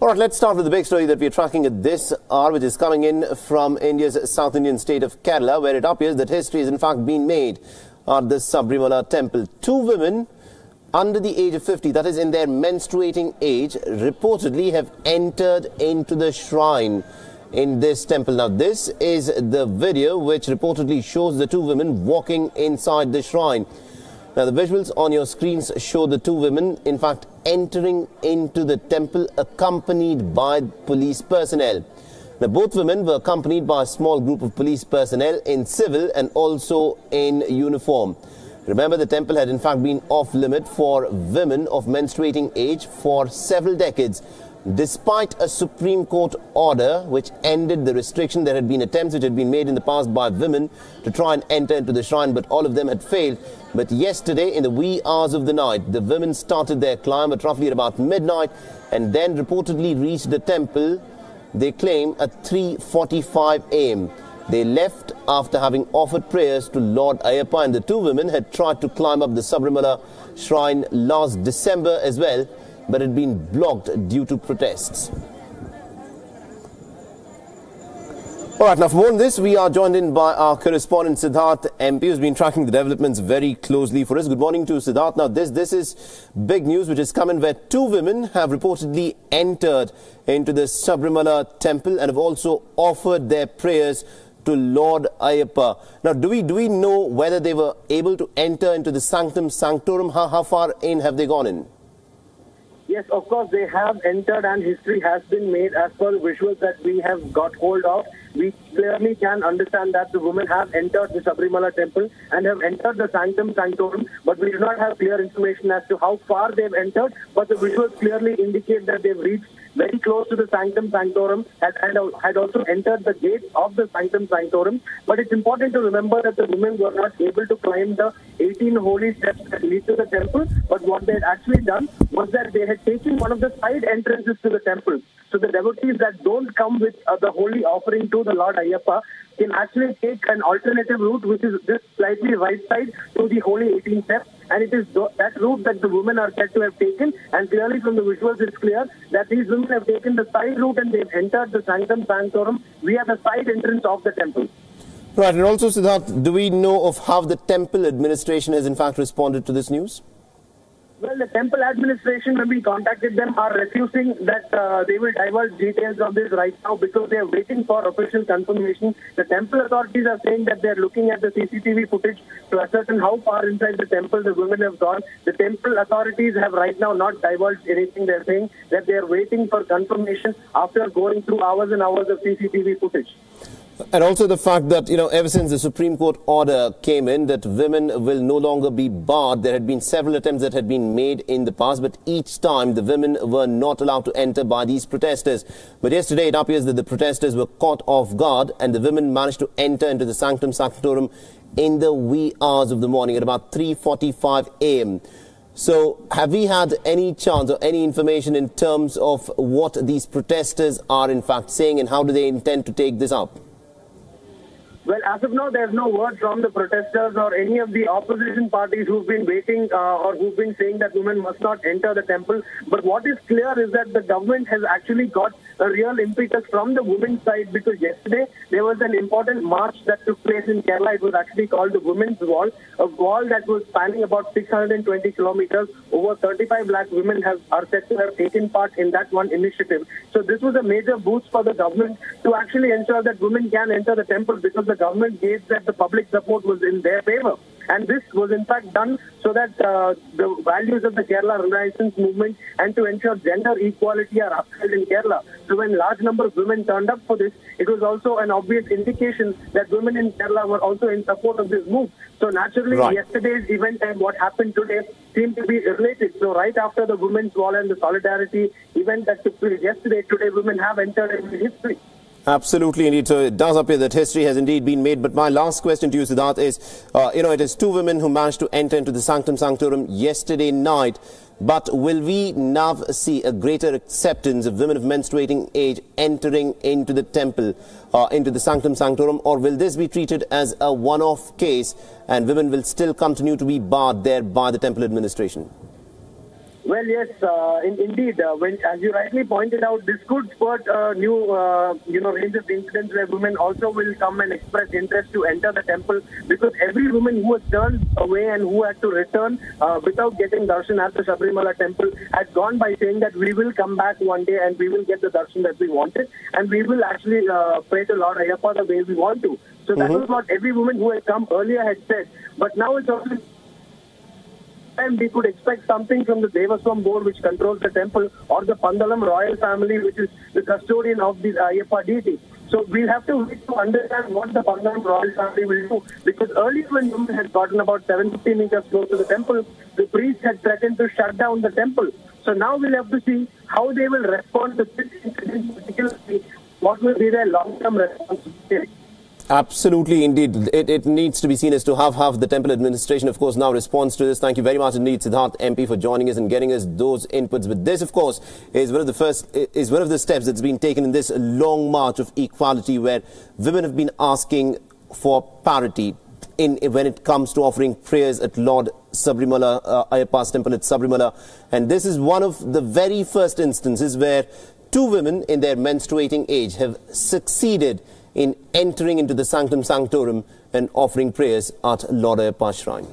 All right, let's start with the big story that we're tracking at this hour, which is coming in from India's South Indian state of Kerala, where it appears that history has in fact been made at the Sabarimala temple. Two women under the age of 50, that is in their menstruating age, reportedly have entered into the shrine in this temple. Now, this is the video which reportedly shows the two women walking inside the shrine. Now, the visuals on your screens show the two women, in fact, entering into the temple accompanied by police personnel. Now, both women were accompanied by a small group of police personnel in civil and also in uniform. Remember, the temple had in fact been off limit for women of menstruating age for several decades. Despite a Supreme Court order which ended the restriction, there had been attempts which had been made in the past by women to try and enter into the shrine, but all of them had failed. But yesterday, in the wee hours of the night, the women started their climb at roughly at about midnight and then reportedly reached the temple, they claim, at 3:45 a.m. They left after having offered prayers to Lord Ayyappa, and the two women had tried to climb up the Sabarimala shrine last December as well, but had been blocked due to protests. All right, now for more on this, we are joined in by our correspondent Siddharth MP, who's been tracking the developments very closely for us. Good morning to Siddharth. Now, this is big news which has come in, where two women have reportedly entered into the Sabarimala temple and have also offered their prayers to Lord Ayyappa. Now, do we know whether they were able to enter into the sanctum sanctorum? How far in have they gone in? Yes, of course, they have entered and history has been made as per the visuals that we have got hold of. We clearly can understand that the women have entered the Sabarimala temple and have entered the sanctum sanctorum, but we do not have clear information as to how far they've entered, but the visuals clearly indicate that they've reached very close to the sanctum sanctorum and had also entered the gate of the sanctum sanctorum. But it's important to remember that the women were not able to climb the 18 holy steps that lead to the temple, but what they had actually done was that they had taken one of the side entrances to the temple. So the devotees that don't come with the holy offering to the Lord Ayyappa can actually take an alternative route, which is this slightly right side to the holy 18 steps. And it is that route that the women are said to have taken. And clearly from the visuals, it's clear that these women have taken the side route and they've entered the sanctum sanctorum via the side entrance of the temple. Right, and also, Siddharth, do we know of how the temple administration has in fact responded to this news? Well, the temple administration, when we contacted them, are refusing that they will divulge details of this right now because they are waiting for official confirmation. The temple authorities are saying that they are looking at the CCTV footage to ascertain how far inside the temple the women have gone. The temple authorities have right now not divulged anything. They are saying that they are waiting for confirmation after going through hours and hours of CCTV footage. And also the fact that, ever since the Supreme Court order came in that women will no longer be barred, there had been several attempts that had been made in the past, but each time the women were not allowed to enter by these protesters. But yesterday it appears that the protesters were caught off guard and the women managed to enter into the sanctum sanctorum in the wee hours of the morning at about 3:45 a.m. So have we had any chance or any information in terms of what these protesters are in fact saying and how do they intend to take this up? Well, as of now, there's no word from the protesters or any of the opposition parties who've been waiting or who've been saying that women must not enter the temple. But what is clear is that the government has actually got a real impetus from the women's side, because yesterday there was an important march that took place in Kerala. It was actually called the Women's Wall, a wall that was spanning about 620 kilometers. Over 35 lakh women are said to have taken part in that one initiative. So this was a major boost for the government to actually ensure that women can enter the temple, because the government gave that the public support was in their favor. And this was in fact done so that the values of the Kerala Renaissance movement and to ensure gender equality are upheld in Kerala. So when large number of women turned up for this, it was also an obvious indication that women in Kerala were also in support of this move. So naturally, yesterday's event and what happened today seem to be related. So right after the Women's Wall and the solidarity event that took place yesterday, today women have entered into history. Absolutely, indeed. So it does appear that history has indeed been made. But my last question to you, Siddharth, is, it is two women who managed to enter into the sanctum sanctorum yesterday night. But will we now see a greater acceptance of women of menstruating age entering into the temple, into the sanctum sanctorum, or will this be treated as a one-off case and women will still continue to be barred there by the temple administration? Well, yes, indeed. As you rightly pointed out, this could spur new, range of incidents where women also will come and express interest to enter the temple, because every woman who has turned away and who had to return without getting darshan at the Sabarimala temple had gone by saying that we will come back one day and we will get the darshan that we wanted, and we will actually pray to Lord Ayyappa the way we want to. So that was what every woman who had come earlier had said. But now it's also time we could expect something from the Devaswam board, which controls the temple, or the Pandalam royal family, which is the custodian of the Ayyappa deity. So we'll have to wait to understand what the Pandalam royal family will do, because earlier when women had gotten about 750 meters close to the temple, the priest had threatened to shut down the temple. So now we'll have to see how they will respond to this incident, particularly what will be their long-term response. Absolutely, indeed. It needs to be seen as to how the temple administration, of course, now responds to this. Thank you very much indeed, Siddharth MP, for joining us and getting us those inputs. But this, of course, is one of the steps that's been taken in this long march of equality, where women have been asking for parity when it comes to offering prayers at Lord Sabarimala, Ayyappa's temple at Sabarimala. And this is one of the very first instances where two women in their menstruating age have succeeded in entering into the sanctum sanctorum and offering prayers at Lord Ayyappa's shrine.